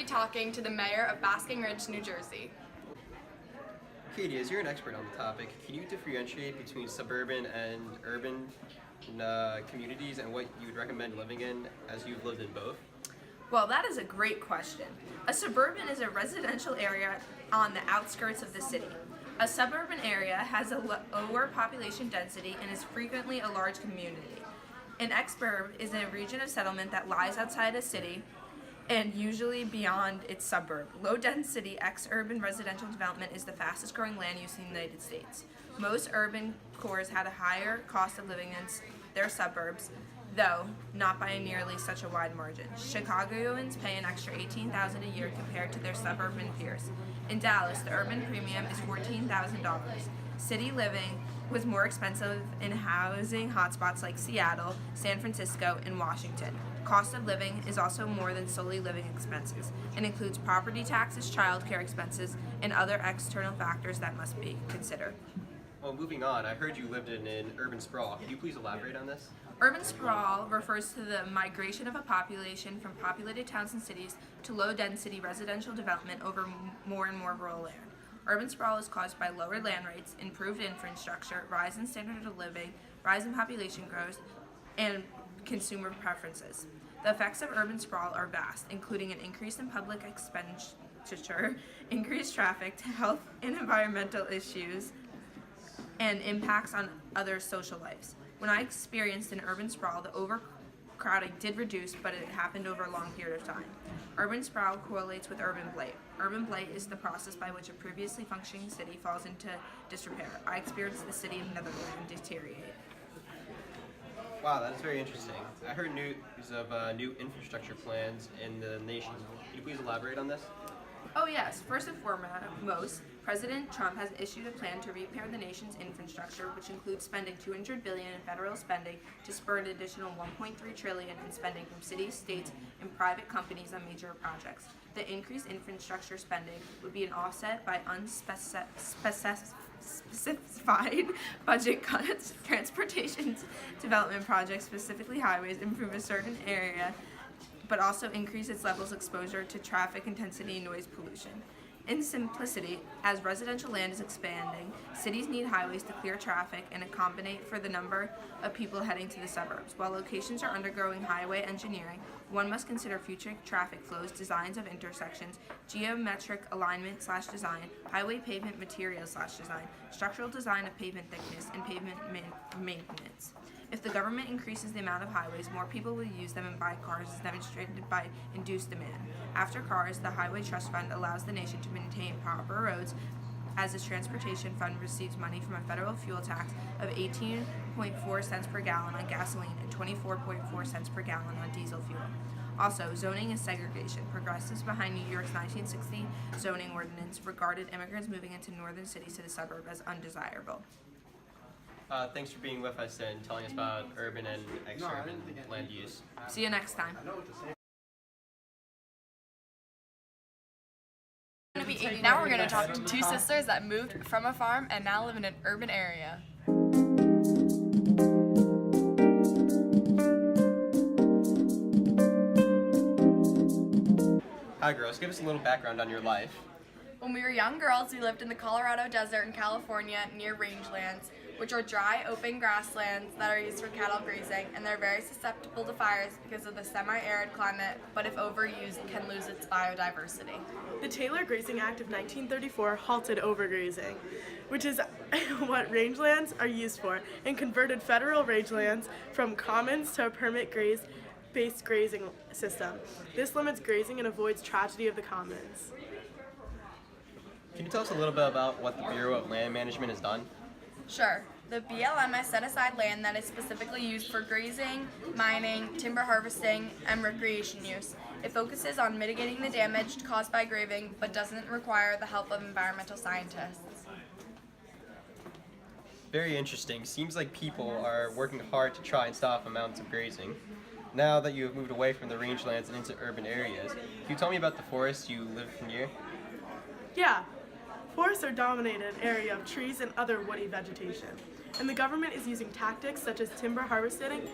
be talking to the mayor of Basking Ridge, New Jersey. Katie, as you're an expert on the topic, can you differentiate between suburban and urban communities and what you would recommend living in as you've lived in both? Well, that is a great question. A suburban is a residential area on the outskirts of the city. A suburban area has a lower population density and is frequently a large community. An exurb is a region of settlement that lies outside a city and usually beyond its suburb. Low-density ex-urban residential development is the fastest growing land use in the United States. Most urban cores have a higher cost of living than their suburbs, though not by nearly such a wide margin. Chicagoans pay an extra $18,000 a year compared to their suburban peers. In Dallas, the urban premium is $14,000. City living was more expensive in housing hotspots like Seattle, San Francisco, and Washington. Cost of living is also more than solely living expenses. It includes property taxes, childcare expenses, and other external factors that must be considered. Well, moving on, I heard you lived in an urban sprawl. Could you please elaborate on this? Urban sprawl refers to the migration of a population from populated towns and cities to low-density residential development over more and more rural land. Urban sprawl is caused by lower land rates, improved infrastructure, rise in standard of living, rise in population growth, and consumer preferences. The effects of urban sprawl are vast, including an increase in public expenditure, increased traffic, health and environmental issues, and impacts on other social lives. When I experienced an urban sprawl, the overcrowding did reduce, but it happened over a long period of time. Urban sprawl correlates with urban blight. Urban blight is the process by which a previously functioning city falls into disrepair. I experienced the city of Netherland deteriorate. Wow, that is very interesting. I heard news of new infrastructure plans in the nation. Can you please elaborate on this? Oh yes, first and foremost, President Trump has issued a plan to repair the nation's infrastructure, which includes spending $200 billion in federal spending to spur an additional $1.3 trillion in spending from cities, states, and private companies on major projects. The increased infrastructure spending would be an offset by unspecified budget cuts. Transportation development projects, specifically highways, improve a certain area, but also increase its levels of exposure to traffic intensity and noise pollution. In simplicity, as residential land is expanding, cities need highways to clear traffic and accommodate for the number of people heading to the suburbs. While locations are undergoing highway engineering, one must consider future traffic flows, designs of intersections, geometric alignment/design, highway pavement materials/design, structural design of pavement thickness, and pavement maintenance. If the government increases the amount of highways, more people will use them and buy cars, as demonstrated by induced demand. After cars, the Highway Trust Fund allows the nation to maintain proper roads, as the Transportation Fund receives money from a federal fuel tax of 18.4 cents per gallon on gasoline and 24.4 cents per gallon on diesel fuel. Also, zoning is segregation. Progressives behind New York's 1960 zoning ordinance regarded immigrants moving into northern cities to the suburb as undesirable. Thanks for being with us and telling us about urban and ex-urban land use. See you next time. Now we're going to talk to two sisters that moved from a farm and now live in an urban area. Hi girls, give us a little background on your life. When we were young girls, we lived in the Colorado desert in California near rangelands, which are dry, open grasslands that are used for cattle grazing, and they're very susceptible to fires because of the semi-arid climate, but if overused, can lose its biodiversity. The Taylor Grazing Act of 1934 halted overgrazing, which is what rangelands are used for, and converted federal rangelands from commons to a permit-based grazing system. This limits grazing and avoids tragedy of the commons. Can you tell us a little bit about what the Bureau of Land Management has done? Sure. The BLM has set aside land that is specifically used for grazing, mining, timber harvesting, and recreation use. It focuses on mitigating the damage caused by grazing, but doesn't require the help of environmental scientists. Very interesting. Seems like people are working hard to try and stop amounts of grazing. Now that you have moved away from the rangelands and into urban areas, can you tell me about the forests you live near? Yeah. Forests are a dominated area of trees and other woody vegetation, and the government is using tactics such as timber harvesting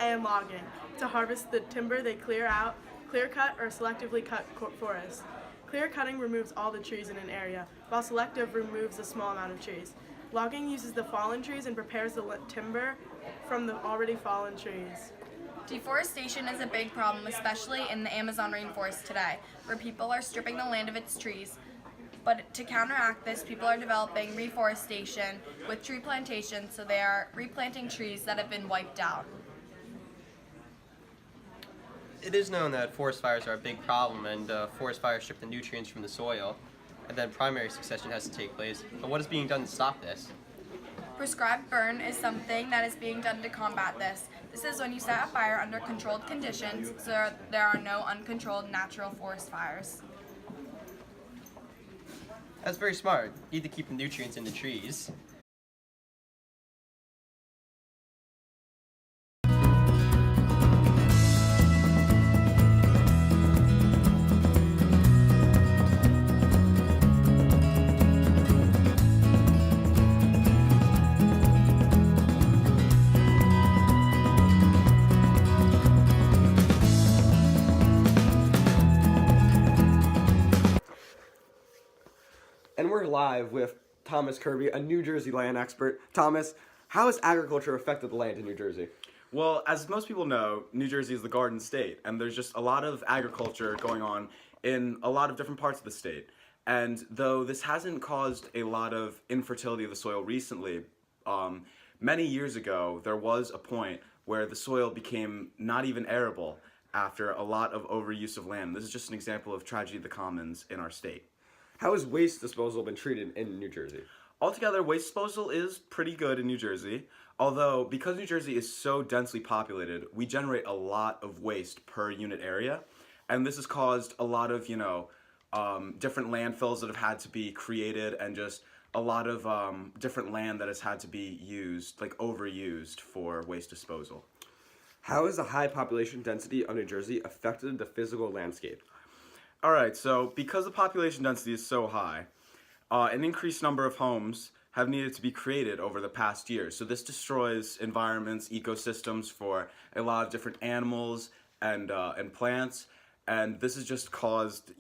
and logging to harvest the timber they clear out clear cut or selectively cut forests. Clear cutting removes all the trees in an area, while selective removes a small amount of trees. Logging uses the fallen trees and prepares the timber from the already fallen trees. Deforestation is a big problem, especially in the Amazon rainforest today, where people are stripping the land of its trees. But to counteract this, people are developing reforestation with tree plantations, so they are replanting trees that have been wiped out. It is known that forest fires are a big problem, and forest fires strip the nutrients from the soil, and then primary succession has to take place. But what is being done to stop this? Prescribed burn is something that is being done to combat this. This is when you set a fire under controlled conditions, so there are no uncontrolled natural forest fires. That's very smart. You need to keep the nutrients in the trees. And we're live with Thomas Kirby, a New Jersey land expert. Thomas, how has agriculture affected the land in New Jersey? Well, as most people know, New Jersey is the Garden State, and there's just a lot of agriculture going on in a lot of different parts of the state. And though this hasn't caused a lot of infertility of the soil recently, many years ago, there was a point where the soil became not even arable after a lot of overuse of land. This is just an example of tragedy of the commons in our state. How has waste disposal been treated in New Jersey? Altogether, waste disposal is pretty good in New Jersey, although because New Jersey is so densely populated, we generate a lot of waste per unit area, and this has caused a lot of, different landfills that have had to be created, and just a lot of different land that has had to be used, like overused for waste disposal. How has the high population density of New Jersey affected the physical landscape? All right, so because the population density is so high, an increased number of homes have needed to be created over the past years. So this destroys environments, ecosystems for a lot of different animals and plants, and this has just caused,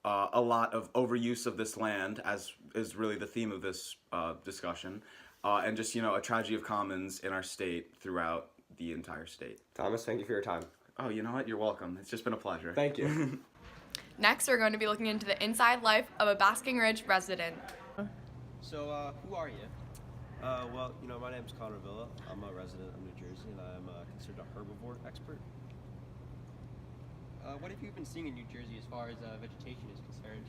a lot of overuse of this land, as is really the theme of this discussion, and just, a tragedy of commons in our state throughout the entire state. Thomas, thank you for your time. Oh, you know what? You're welcome. It's just been a pleasure. Thank you. Next, we're going to be looking into the inside life of a Basking Ridge resident. So, who are you? Well, my name's Connor Villa. I'm a resident of New Jersey, and I'm considered a herbivore expert. What have you been seeing in New Jersey as far as vegetation is concerned?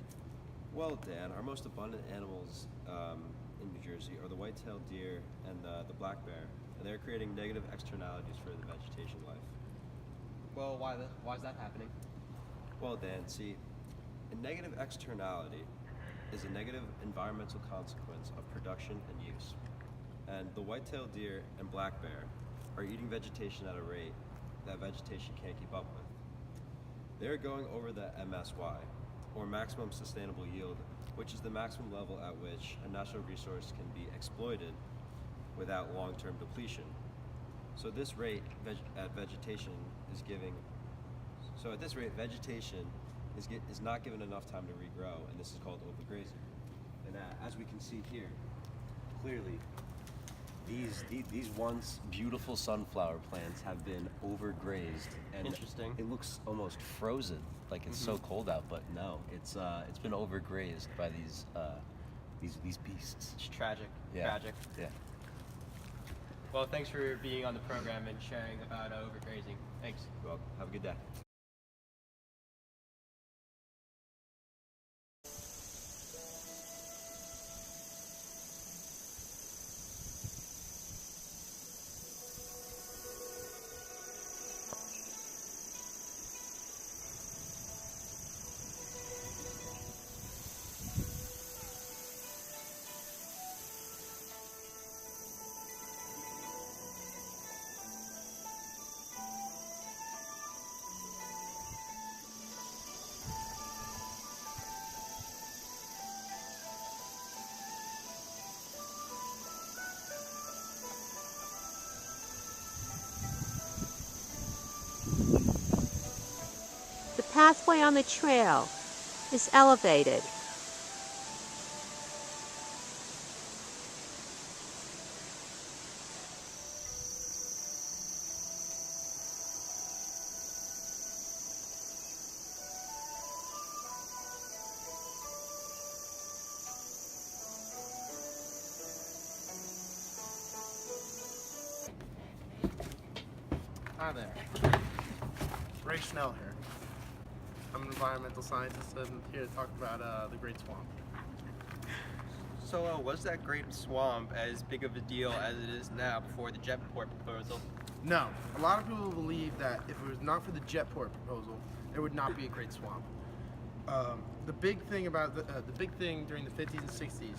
Well, Dan, our most abundant animals in New Jersey are the white-tailed deer and the black bear, and they're creating negative externalities for the vegetation life. Well, why is that happening? Well, Dan, see, a negative externality is a negative environmental consequence of production and use. And the white-tailed deer and black bear are eating vegetation at a rate that vegetation can't keep up with. They're going over the MSY, or maximum sustainable yield, which is the maximum level at which a natural resource can be exploited without long-term depletion. So this rate vegetation is not given enough time to regrow, and this is called overgrazing. And as we can see here, clearly, these once beautiful sunflower plants have been overgrazed, and Interesting. it looks almost frozen, like it's so cold out. But no, it's been overgrazed by these beasts. It's tragic. Yeah. Tragic. Yeah. Well, thanks for being on the program and sharing about overgrazing. Thanks. Well, have a good day. pathway on the trail is elevated. Hi there. Ray Schnell here. I'm an environmental scientist and here to talk about the Great Swamp. So, was that Great Swamp as big of a deal as it is now before the Jetport proposal? No, a lot of people believe that if it was not for the Jetport proposal, there would not be a Great Swamp. The big thing about the big thing during the 50s and 60s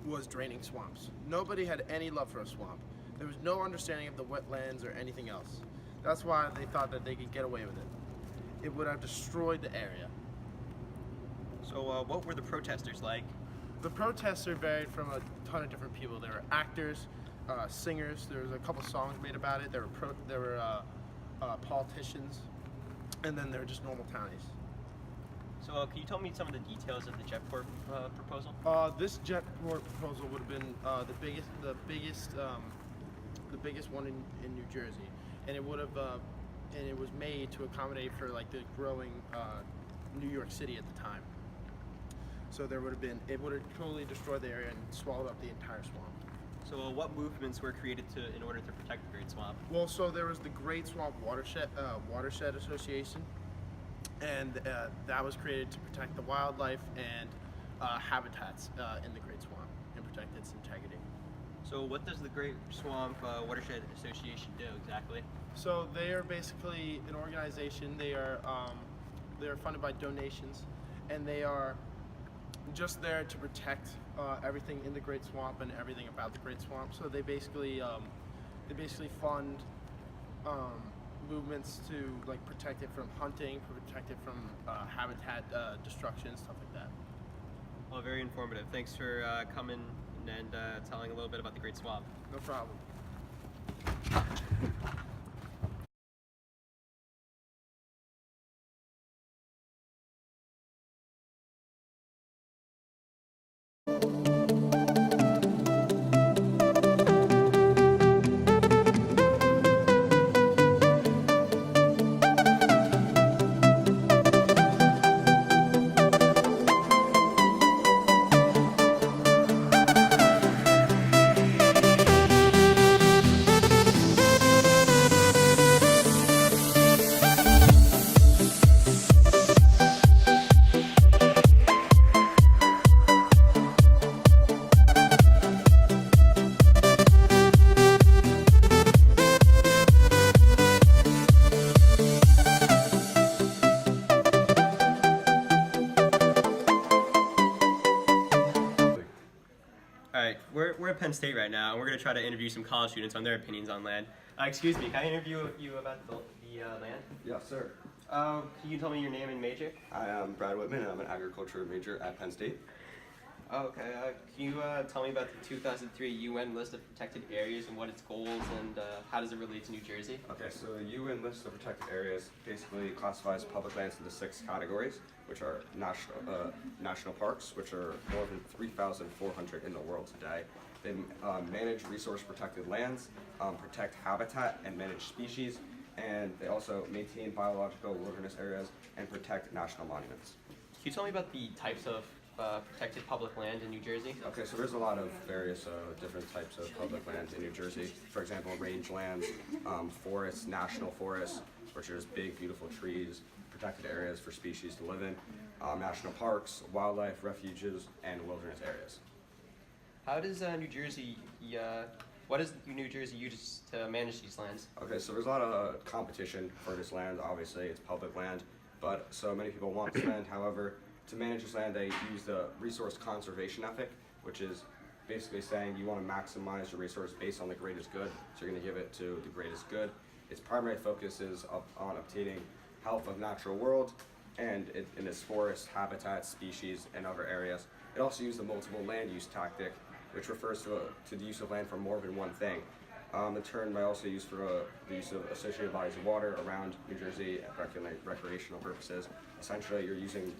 was draining swamps. Nobody had any love for a swamp. There was no understanding of the wetlands or anything else. That's why they thought that they could get away with it. It would have destroyed the area. So, what were the protesters like? The protesters varied from a ton of different people. There were actors, singers. There was a couple songs made about it. There were politicians, and then there were just normal townies. So, can you tell me some of the details of the Jetport proposal? This Jetport proposal would have been the biggest one in New Jersey, and it would have and it was made to accommodate for like the growing New York City at the time. So it would have totally destroyed the area and swallowed up the entire swamp. So, what movements were created in order to protect the Great Swamp? Well, so there was the Great Swamp Watershed Association, and that was created to protect the wildlife and habitats in the Great Swamp and protect its integrity. So, what does the Great Swamp Watershed Association do exactly? So they are basically an organization. They are funded by donations, and they are just there to protect everything in the Great Swamp and everything about the Great Swamp. So they basically fund movements to like protect it from hunting, protect it from habitat destruction, stuff like that. Well, very informative. Thanks for coming and telling a little bit about the Great Swamp. No problem. Alright, we're at Penn State right now, and we're going to try to interview some college students on their opinions on land. Excuse me, can I interview you about the land? Yes, sir. Can you tell me your name and major? I am Brad Whitman, and I'm an agriculture major at Penn State. Okay, can you tell me about the 2003 UN list of protected areas and what its goals and how does it relate to New Jersey? Okay, so the UN list of protected areas basically classifies public lands into 6 categories, which are national parks, which are more than 3,400 in the world today. They manage resource protected lands, protect habitat and manage species, and they also maintain biological wilderness areas and protect national monuments. Can you tell me about the types of protected public land in New Jersey? Okay, so there's a lot of various different types of public lands in New Jersey. For example, rangelands, forests, national forests, which are just big, beautiful trees, protected areas for species to live in, national parks, wildlife refuges, and wilderness areas. How does New Jersey, what does New Jersey use to manage these lands? Okay, so there's a lot of competition for this land. Obviously, it's public land, but so many people want this land. However, to manage this land, they use the resource conservation ethic, which is basically saying you want to maximize your resource based on the greatest good, so you're going to give it to the greatest good. Its primary focus is on obtaining health of natural world, and in its forest, habitat, species, and other areas. It also uses the multiple land use tactic, which refers to the use of land for more than one thing. The term might also use for the use of associated bodies of water around New Jersey at recreational purposes. Essentially, you're using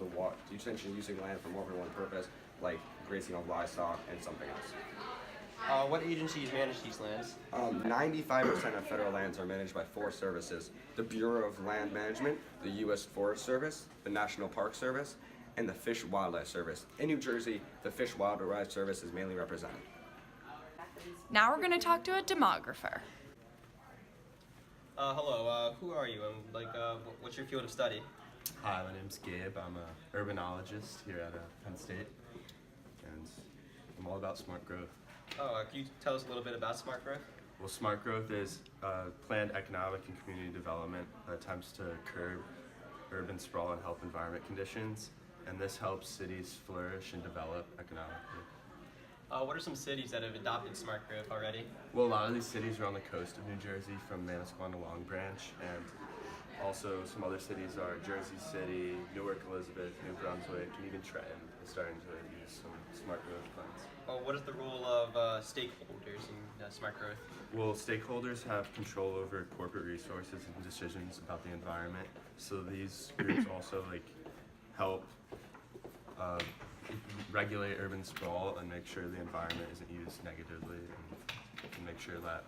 using land for more than one purpose, like grazing of livestock and something else. What agencies manage these lands? 95% of federal lands are managed by four services: the Bureau of Land Management, the U.S. Forest Service, the National Park Service, and the Fish and Wildlife Service. In New Jersey, the Fish and Wildlife Service is mainly represented. Now we're going to talk to a demographer. Hello, who are you and what's your field of study? Hi, my name's Gabe. I'm an urbanologist here at Penn State, and I'm all about smart growth. Can you tell us a little bit about smart growth? Well, smart growth is planned economic and community development that attempts to curb urban sprawl and help environment conditions, and this helps cities flourish and develop economically. What are some cities that have adopted smart growth already? Well, a lot of these cities are on the coast of New Jersey, from Manasquan to Long Branch, and also some other cities are Jersey City, Newark, Elizabeth, New Brunswick, and even Trenton is starting to use some smart growth plans. What is the role of stakeholders in smart growth? Well, stakeholders have control over corporate resources and decisions about the environment, so these groups also help regulate urban sprawl and make sure the environment isn't used negatively, and make sure that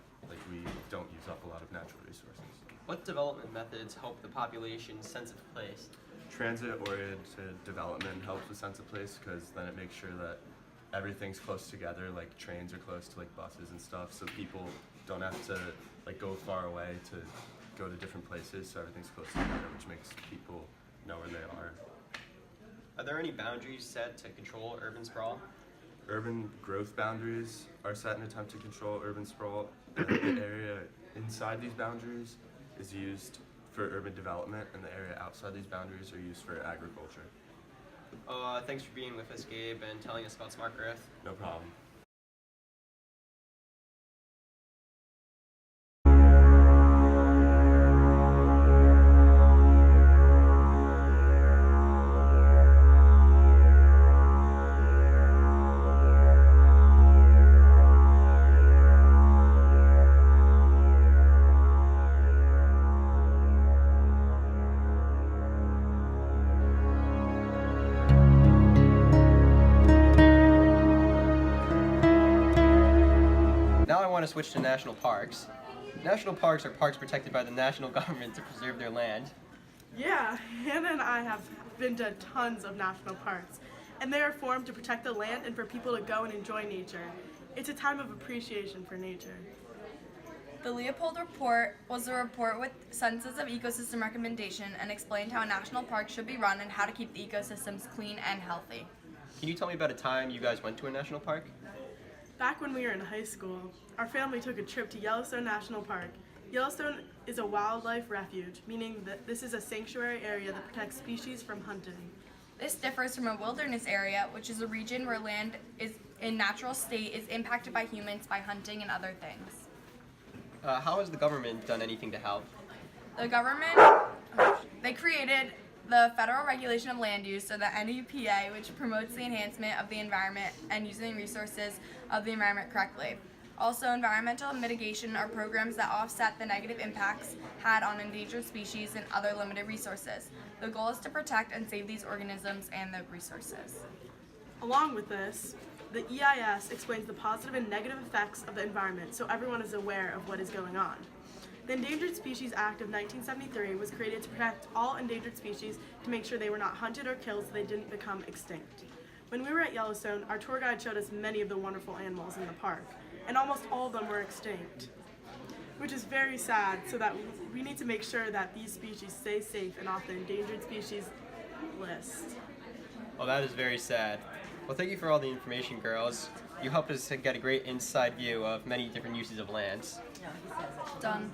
we don't use up a lot of natural resources. What development methods help the population's sense of place? Transit-oriented development helps with sense of place, because then it makes sure that everything's close together, like trains are close to buses and stuff, so people don't have to go far away to go to different places, so everything's close together, which makes people know where they are. Are there any boundaries set to control urban sprawl? Urban growth boundaries are set in an attempt to control urban sprawl, and the area inside these boundaries is used for urban development, and the area outside these boundaries are used for agriculture. Thanks for being with us, Gabe, and telling us about smart growth. No problem. Now I want to switch to national parks. National parks are parks protected by the national government to preserve their land. Yeah, Hannah and I have been to tons of national parks, and they are formed to protect the land and for people to go and enjoy nature. It's a time of appreciation for nature. The Leopold Report was a report with Census of Ecosystem recommendation and explained how a national park should be run and how to keep the ecosystems clean and healthy. Can you tell me about a time you guys went to a national park? Back when we were in high school, our family took a trip to Yellowstone National Park. Yellowstone is a wildlife refuge, meaning that this is a sanctuary area that protects species from hunting. This differs from a wilderness area, which is a region where land is in natural state is impacted by humans by hunting and other things. How has the government done anything to help? The government, they created the Federal Regulation of Land Use, so the NEPA, which promotes the enhancement of the environment and using resources of the environment correctly. Also, environmental mitigation are programs that offset the negative impacts had on endangered species and other limited resources. The goal is to protect and save these organisms and their resources. Along with this, the EIS explains the positive and negative effects of the environment so everyone is aware of what is going on. The Endangered Species Act of 1973 was created to protect all endangered species to make sure they were not hunted or killed so they didn't become extinct. When we were at Yellowstone, our tour guide showed us many of the wonderful animals in the park, and almost all of them were extinct, which is very sad, so that we need to make sure that these species stay safe and off the endangered species list. Oh, that is very sad. Well, thank you for all the information, girls. You helped us to get a great inside view of many different uses of lands. Done.